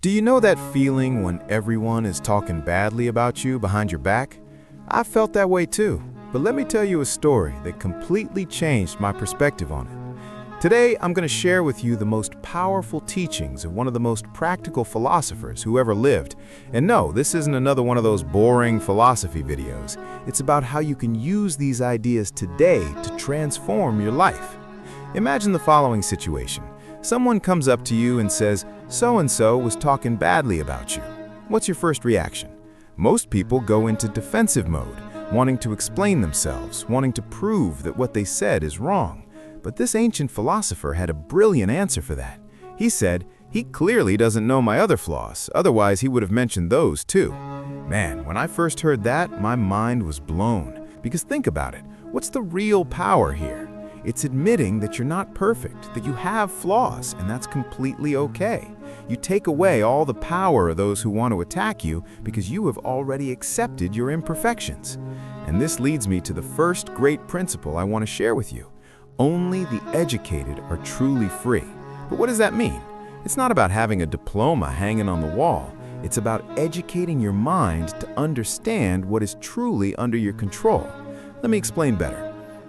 Do you know that feeling when everyone is talking badly about you behind your back? I felt that way too, but let me tell you a story that completely changed my perspective on it. Today, I'm going to share with you the most powerful teachings of one of the most practical philosophers who ever lived. And no, this isn't another one of those boring philosophy videos. It's about how you can use these ideas today to transform your life. Imagine the following situation. Someone comes up to you and says, "So-and-so was talking badly about you." What's your first reaction? Most people go into defensive mode, wanting to explain themselves, wanting to prove that what they said is wrong. But this ancient philosopher had a brilliant answer for that. He said, he clearly doesn't know my other flaws, otherwise he would have mentioned those too. Man, when I first heard that, my mind was blown. Because think about it, what's the real power here? It's admitting that you're not perfect, that you have flaws, and that's completely okay. You take away all the power of those who want to attack you because you have already accepted your imperfections. And this leads me to the first great principle I want to share with you. Only the educated are truly free. But what does that mean? It's not about having a diploma hanging on the wall. It's about educating your mind to understand what is truly under your control. Let me explain better.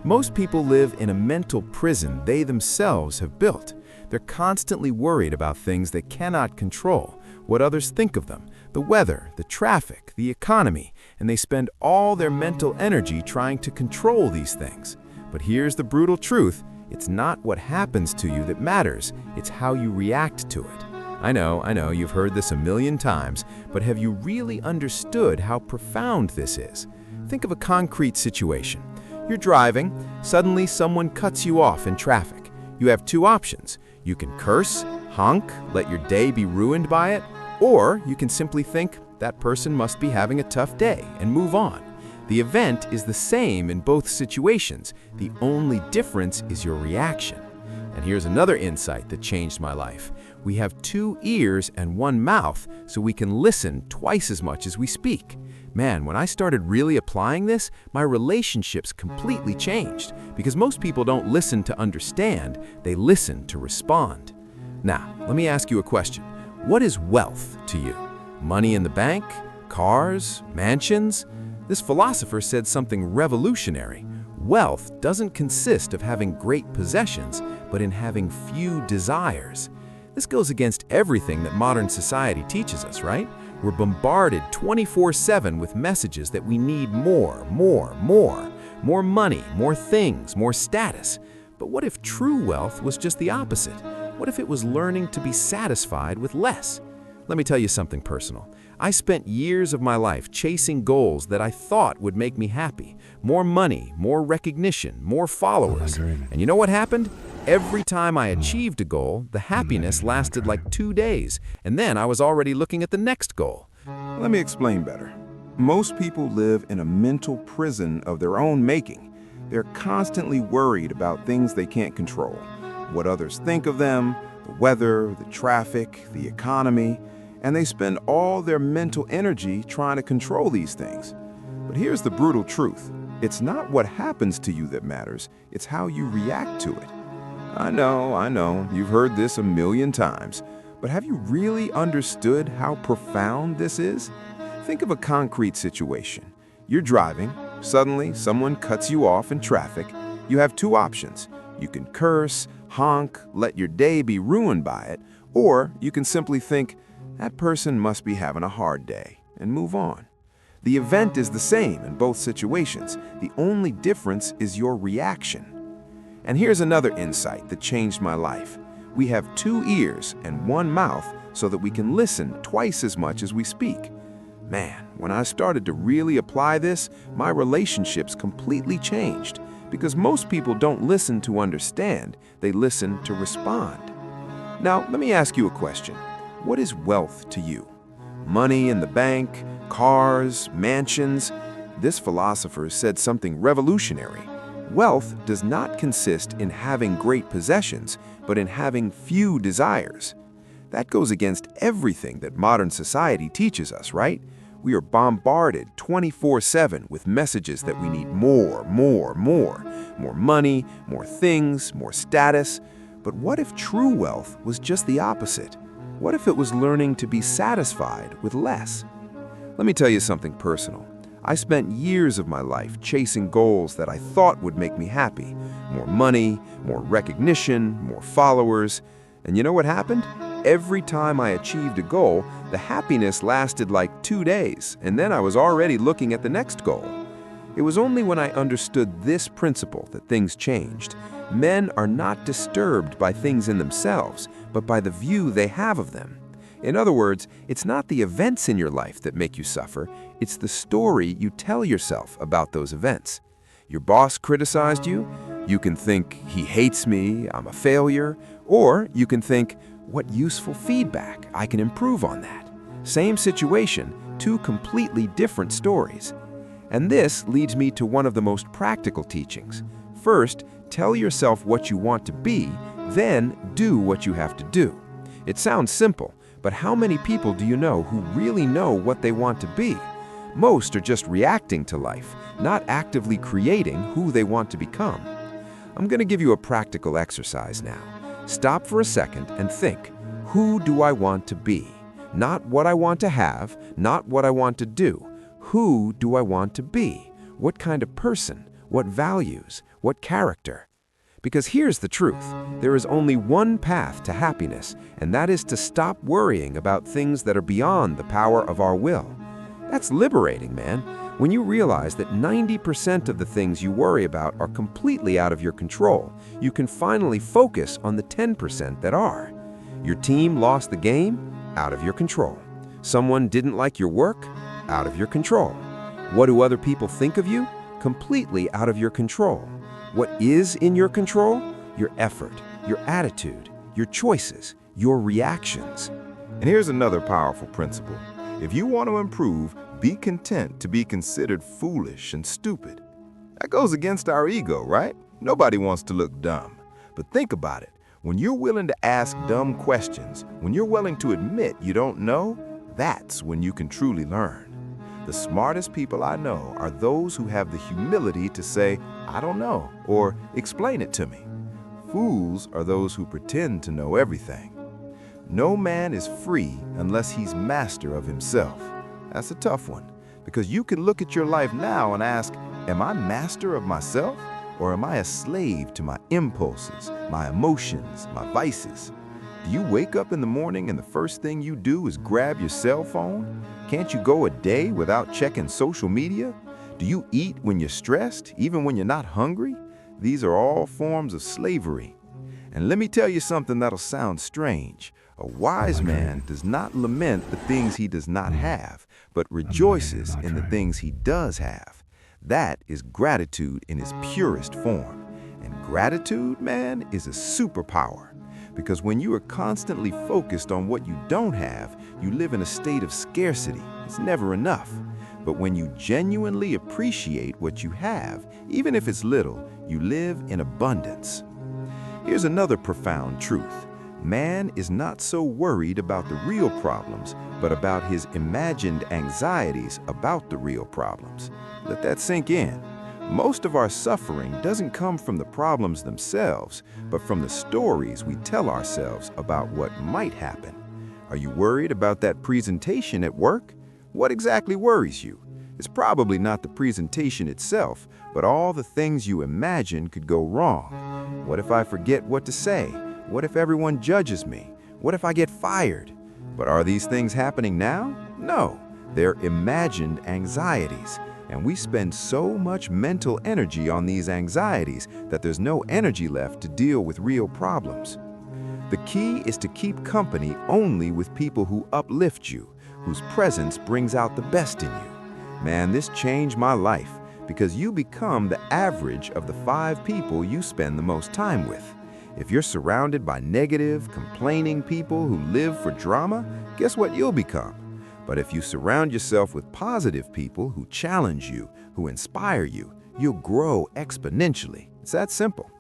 Most people live in a mental prison they themselves have built. They're constantly worried about things they cannot control, what others think of them, the weather, the traffic, the economy, and they spend all their mental energy trying to control these things. But here's the brutal truth. It's not what happens to you that matters, it's how you react to it. I know, you've heard this a million times, but have you really understood how profound this is? Think of a concrete situation. You're driving, suddenly someone cuts you off in traffic. You have two options. You can curse, honk, let your day be ruined by it, or you can simply think, that person must be having a tough day, and move on. The event is the same in both situations. The only difference is your reaction. And here's another insight that changed my life. We have 2 ears and 1 mouth, so we can listen twice as much as we speak. Man, when I started really applying this, my relationships completely changed because most people don't listen to understand, they listen to respond. Now, let me ask you a question. What is wealth to you? Money in the bank? Cars? Mansions? This philosopher said something revolutionary. Wealth doesn't consist of having great possessions, but in having few desires. This goes against everything that modern society teaches us, right? We're bombarded 24/7 with messages that we need more money, more things, more status. But what if true wealth was just the opposite? What if it was learning to be satisfied with less? Let me tell you something personal. I spent years of my life chasing goals that I thought would make me happy. More money, more recognition, more followers. And you know what happened? Every time I achieved a goal, the happiness lasted like 2 days, and then I was already looking at the next goal. Let me explain better. Most people live in a mental prison of their own making. They're constantly worried about things they can't control. What others think of them, the weather, the traffic, the economy, and they spend all their mental energy trying to control these things. But here's the brutal truth. It's not what happens to you that matters, it's how you react to it. I know, you've heard this a million times, but have you really understood how profound this is? Think of a concrete situation. You're driving, suddenly someone cuts you off in traffic. You have 2 options. You can curse, honk, let your day be ruined by it, or you can simply think, that person must be having a hard day, and move on. The event is the same in both situations. The only difference is your reaction. And here's another insight that changed my life. We have 2 ears and 1 mouth so that we can listen twice as much as we speak. Man, when I started to really apply this, my relationships completely changed because most people don't listen to understand, they listen to respond. Now, let me ask you a question. What is wealth to you? Money in the bank, cars, mansions? This philosopher said something revolutionary. Wealth does not consist in having great possessions, but in having few desires. That goes against everything that modern society teaches us, right? We are bombarded 24/7 with messages that we need more money, more things, more status. But what if true wealth was just the opposite? What if it was learning to be satisfied with less? Let me tell you something personal. I spent years of my life chasing goals that I thought would make me happy. More money, more recognition, more followers. And you know what happened? Every time I achieved a goal, the happiness lasted like 2 days, and then I was already looking at the next goal. It was only when I understood this principle that things changed. Men are not disturbed by things in themselves, but by the view they have of them. In other words, it's not the events in your life that make you suffer, it's the story you tell yourself about those events. Your boss criticized you? You can think, he hates me, I'm a failure. Or you can think, what useful feedback, I can improve on that. Same situation, two completely different stories. And this leads me to one of the most practical teachings. First, tell yourself what you want to be, then do what you have to do. It sounds simple, but how many people do you know who really know what they want to be? Most are just reacting to life, not actively creating who they want to become. I'm going to give you a practical exercise now. Stop for a second and think, who do I want to be? Not what I want to have, not what I want to do. Who do I want to be? What kind of person? What values? What character? Because here's the truth. There is only one path to happiness, and that is to stop worrying about things that are beyond the power of our will. That's liberating, man. When you realize that 90% of the things you worry about are completely out of your control, you can finally focus on the 10% that are. Your team lost the game? Out of your control. Someone didn't like your work? Out of your control. What do other people think of you? Completely out of your control. What is in your control? Your effort, your attitude, your choices, your reactions. And here's another powerful principle. If you want to improve, be content to be considered foolish and stupid. That goes against our ego, right? Nobody wants to look dumb. But think about it. When you're willing to ask dumb questions, when you're willing to admit you don't know, that's when you can truly learn. The smartest people I know are those who have the humility to say, I don't know, or explain it to me. Fools are those who pretend to know everything. No man is free unless he's master of himself. That's a tough one, because you can look at your life now and ask, am I master of myself, or am I a slave to my impulses, my emotions, my vices? Do you wake up in the morning and the first thing you do is grab your cell phone? Can't you go a day without checking social media? Do you eat when you're stressed, even when you're not hungry? These are all forms of slavery. And let me tell you something that'll sound strange. A wise man does not lament the things he does not have, but rejoices in the things he does have. That is gratitude in its purest form. And gratitude, man, is a superpower. Because when you are constantly focused on what you don't have, you live in a state of scarcity. It's never enough. But when you genuinely appreciate what you have, even if it's little, you live in abundance. Here's another profound truth. Man is not so worried about the real problems, but about his imagined anxieties about the real problems. Let that sink in. Most of our suffering doesn't come from the problems themselves, but from the stories we tell ourselves about what might happen. Are you worried about that presentation at work? What exactly worries you? It's probably not the presentation itself, but all the things you imagine could go wrong. What if I forget what to say? What if everyone judges me? What if I get fired? But are these things happening now? No, they're imagined anxieties. And we spend so much mental energy on these anxieties that there's no energy left to deal with real problems. The key is to keep company only with people who uplift you, whose presence brings out the best in you. Man, this changed my life because you become the average of the 5 people you spend the most time with. If you're surrounded by negative, complaining people who live for drama, guess what you'll become? But if you surround yourself with positive people who challenge you, who inspire you, you'll grow exponentially. It's that simple.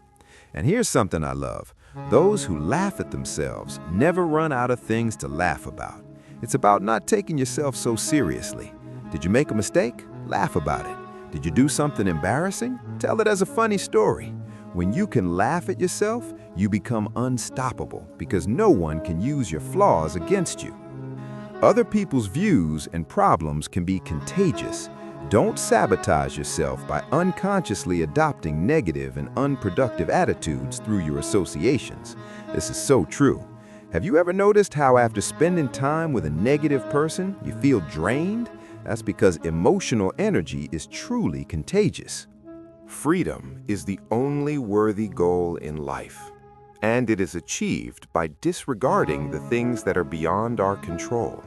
And here's something I love. Those who laugh at themselves never run out of things to laugh about. It's about not taking yourself so seriously. Did you make a mistake? Laugh about it. Did you do something embarrassing? Tell it as a funny story. When you can laugh at yourself, you become unstoppable because no one can use your flaws against you. Other people's views and problems can be contagious. Don't sabotage yourself by unconsciously adopting negative and unproductive attitudes through your associations. This is so true. Have you ever noticed how after spending time with a negative person, you feel drained? That's because emotional energy is truly contagious. Freedom is the only worthy goal in life, and it is achieved by disregarding the things that are beyond our control.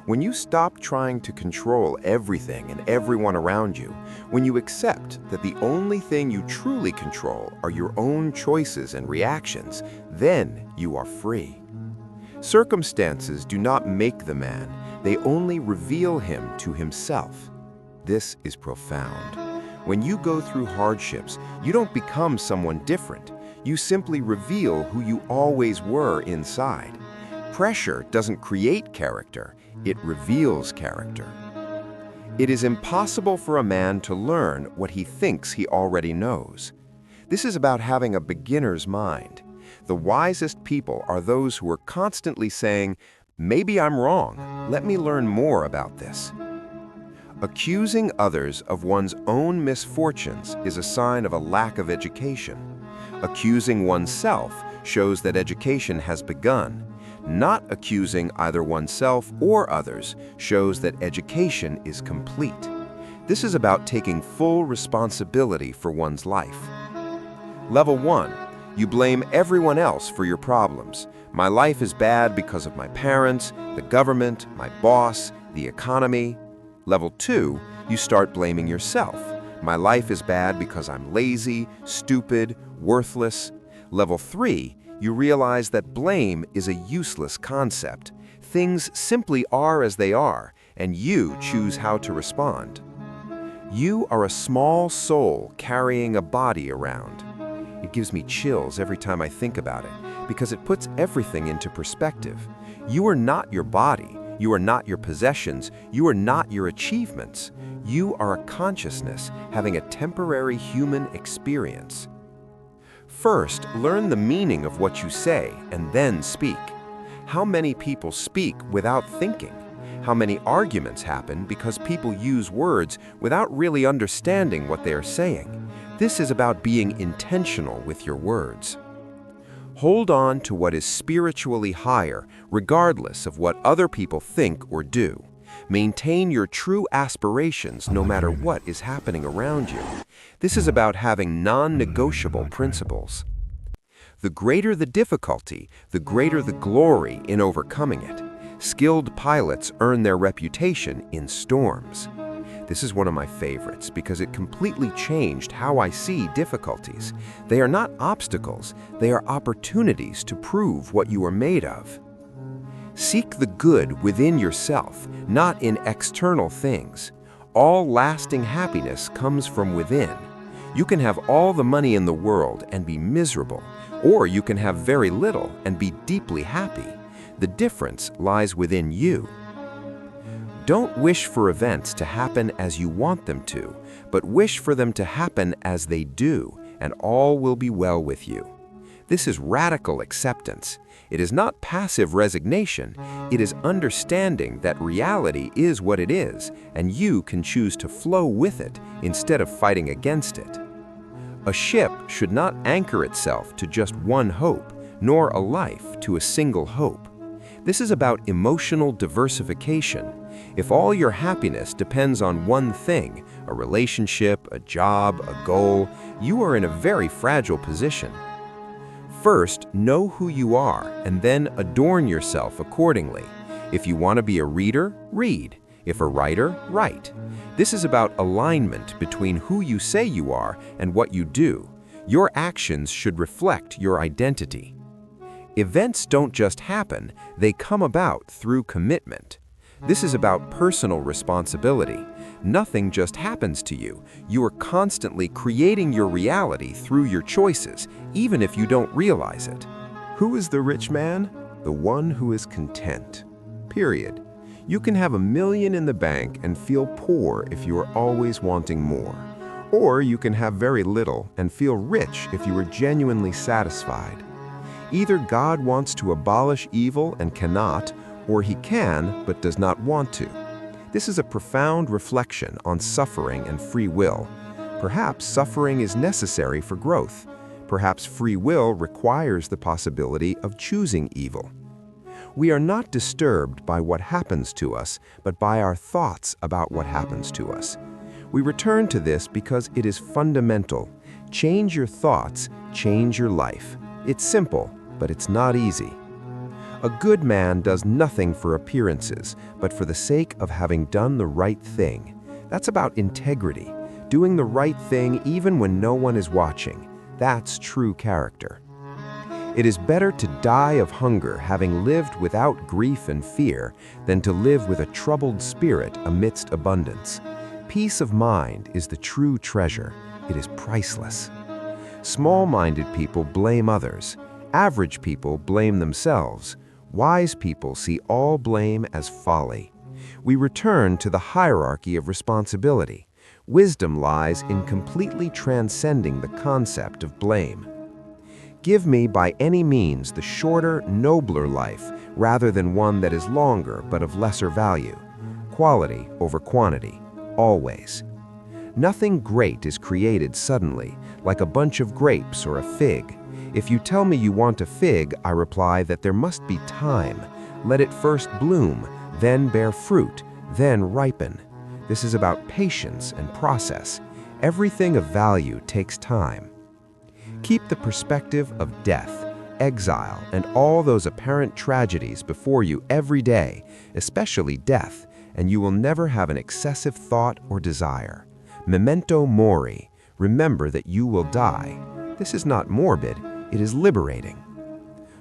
When you stop trying to control everything and everyone around you, when you accept that the only thing you truly control are your own choices and reactions, then you are free. Circumstances do not make the man, they only reveal him to himself. This is profound. When you go through hardships, you don't become someone different. You simply reveal who you always were inside. Pressure doesn't create character, it reveals character. It is impossible for a man to learn what he thinks he already knows. This is about having a beginner's mind. The wisest people are those who are constantly saying, "Maybe I'm wrong, let me learn more about this." Accusing others of one's own misfortunes is a sign of a lack of education. Accusing oneself shows that education has begun. Not accusing either oneself or others shows that education is complete. This is about taking full responsibility for one's life. Level 1. You blame everyone else for your problems. My life is bad because of my parents, the government, my boss, the economy. Level 2. You start blaming yourself. My life is bad because I'm lazy, stupid, worthless. Level 3. You realize that blame is a useless concept. Things simply are as they are, and you choose how to respond. You are a small soul carrying a body around. It gives me chills every time I think about it, because it puts everything into perspective. You are not your body. You are not your possessions. You are not your achievements. You are a consciousness having a temporary human experience. First, learn the meaning of what you say and then speak. How many people speak without thinking? How many arguments happen because people use words without really understanding what they are saying? This is about being intentional with your words. Hold on to what is spiritually higher, regardless of what other people think or do. Maintain your true aspirations no matter what is happening around you. This is about having non-negotiable principles. The greater the difficulty, the greater the glory in overcoming it. Skilled pilots earn their reputation in storms. This is one of my favorites because it completely changed how I see difficulties. They are not obstacles, they are opportunities to prove what you are made of. Seek the good within yourself, not in external things. All lasting happiness comes from within. You can have all the money in the world and be miserable, or you can have very little and be deeply happy. The difference lies within you. Don't wish for events to happen as you want them to, but wish for them to happen as they do, and all will be well with you. This is radical acceptance. It is not passive resignation. It is understanding that reality is what it is, and you can choose to flow with it instead of fighting against it. A ship should not anchor itself to just one hope, nor a life to a single hope. This is about emotional diversification. If all your happiness depends on one thing, a relationship, a job, a goal, you are in a very fragile position. First, know who you are, and then adorn yourself accordingly. If you want to be a reader, read. If a writer, write. This is about alignment between who you say you are and what you do. Your actions should reflect your identity. Events don't just happen, they come about through commitment. This is about personal responsibility. Nothing just happens to you. You are constantly creating your reality through your choices, even if you don't realize it. Who is the rich man? The one who is content. Period. You can have $1 million in the bank and feel poor if you are always wanting more. Or you can have very little and feel rich if you are genuinely satisfied. Either God wants to abolish evil and cannot, or he can but does not want to. This is a profound reflection on suffering and free will. Perhaps suffering is necessary for growth. Perhaps free will requires the possibility of choosing evil. We are not disturbed by what happens to us, but by our thoughts about what happens to us. We return to this because it is fundamental. Change your thoughts, change your life. It's simple, but it's not easy. A good man does nothing for appearances, but for the sake of having done the right thing. That's about integrity, doing the right thing even when no one is watching. That's true character. It is better to die of hunger having lived without grief and fear than to live with a troubled spirit amidst abundance. Peace of mind is the true treasure. It is priceless. Small-minded people blame others. Average people blame themselves. Wise people see all blame as folly. We return to the hierarchy of responsibility. Wisdom lies in completely transcending the concept of blame. Give me by any means the shorter, nobler life rather than one that is longer but of lesser value. Quality over quantity, always. Nothing great is created suddenly, like a bunch of grapes or a fig. If you tell me you want a fig, I reply that there must be time. Let it first bloom, then bear fruit, then ripen. This is about patience and process. Everything of value takes time. Keep the perspective of death, exile, and all those apparent tragedies before you every day, especially death, and you will never have an excessive thought or desire. Memento mori, remember that you will die. This is not morbid, it is liberating.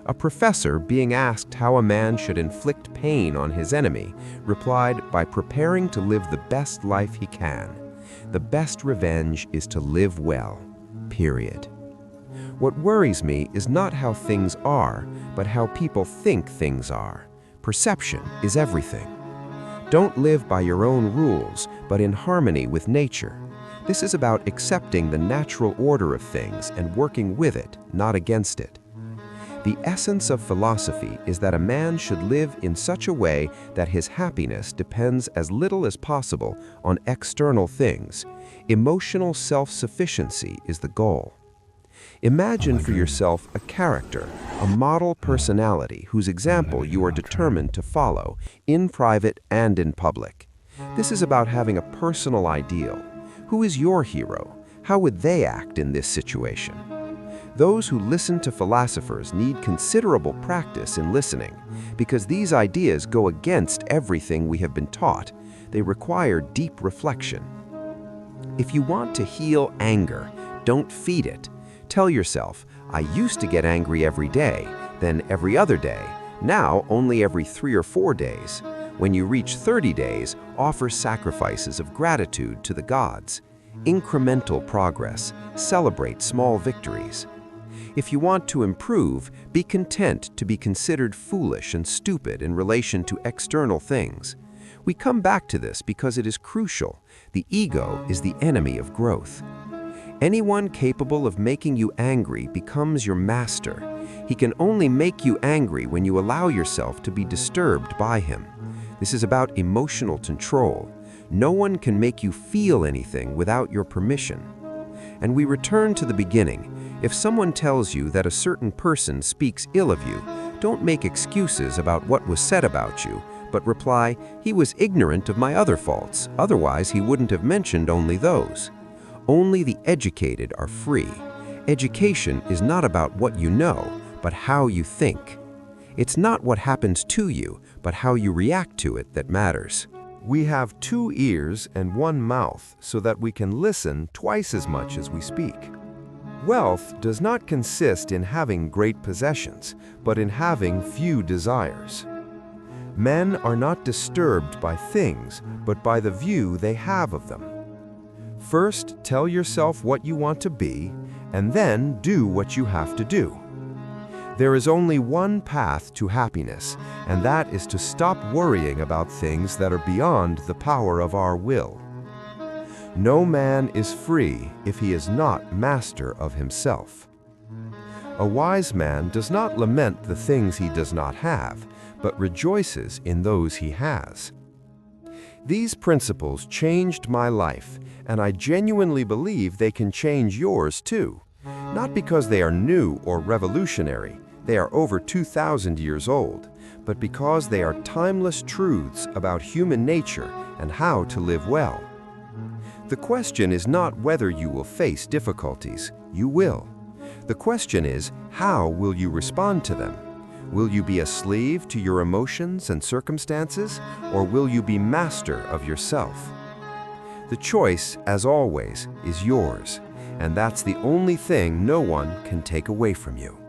A professor, being asked how a man should inflict pain on his enemy, replied by preparing to live the best life he can. The best revenge is to live well, period. What worries me is not how things are, but how people think things are. Perception is everything. Don't live by your own rules, but in harmony with nature. This is about accepting the natural order of things and working with it, not against it. The essence of philosophy is that a man should live in such a way that his happiness depends as little as possible on external things. Emotional self-sufficiency is the goal. Imagine for yourself a character, a model personality whose example you are determined to follow, in private and in public. This is about having a personal ideal. Who is your hero? How would they act in this situation? Those who listen to philosophers need considerable practice in listening, because these ideas go against everything we have been taught. They require deep reflection. If you want to heal anger, don't feed it. Tell yourself, I used to get angry every day, then every other day, now only every 3 or 4 days. When you reach 30 days, offer sacrifices of gratitude to the gods. Incremental progress. Celebrate small victories. If you want to improve, be content to be considered foolish and stupid in relation to external things. We come back to this because it is crucial. The ego is the enemy of growth. Anyone capable of making you angry becomes your master. He can only make you angry when you allow yourself to be disturbed by him. This is about emotional control. No one can make you feel anything without your permission. And we return to the beginning. If someone tells you that a certain person speaks ill of you, don't make excuses about what was said about you, but reply, he was ignorant of my other faults, otherwise he wouldn't have mentioned only those. Only the educated are free. Education is not about what you know, but how you think. It's not what happens to you, but how you react to it that matters. We have 2 ears and 1 mouth so that we can listen twice as much as we speak. Wealth does not consist in having great possessions, but in having few desires. Men are not disturbed by things, but by the view they have of them. First, tell yourself what you want to be, and then do what you have to do. There is only one path to happiness, and that is to stop worrying about things that are beyond the power of our will. No man is free if he is not master of himself. A wise man does not lament the things he does not have, but rejoices in those he has. These principles changed my life, and I genuinely believe they can change yours too. Not because they are new or revolutionary, they are over 2,000 years old, but because they are timeless truths about human nature and how to live well. The question is not whether you will face difficulties. You will. The question is, how will you respond to them? Will you be a slave to your emotions and circumstances, or will you be master of yourself? The choice, as always, is yours, and that's the only thing no one can take away from you.